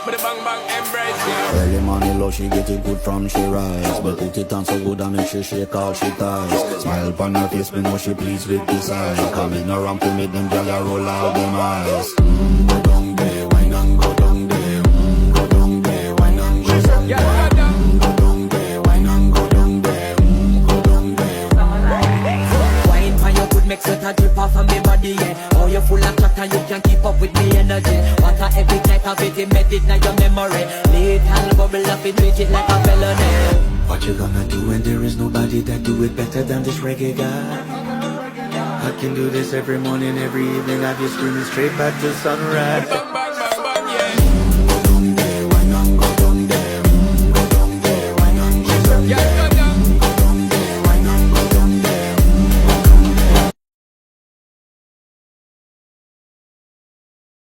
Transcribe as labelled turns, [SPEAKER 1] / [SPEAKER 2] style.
[SPEAKER 1] But the bang bang embrace, yeah.
[SPEAKER 2] Early money low, she get it good from she rise. But put it on so good and make she shake all she ties. Smile upon her face, me know she pleased with this eye. Coming around to make them gyal a roll out them eyes. Go down there, wine and go down there. Go down there, wine and go down there. Go down there, wine and go down there. Go down there.
[SPEAKER 3] Wine for your good, make sweat a drip off of me body, yeah. Oh, you're full of chatter, you can't keep up with me energy. Water every type of it, embedded in your memory. Little bubble up, it treat it like a felony.
[SPEAKER 2] What you gonna do when there is nobody that do it better than this reggae guy? I can do this every morning, every evening. I be screaming straight back to sunrise.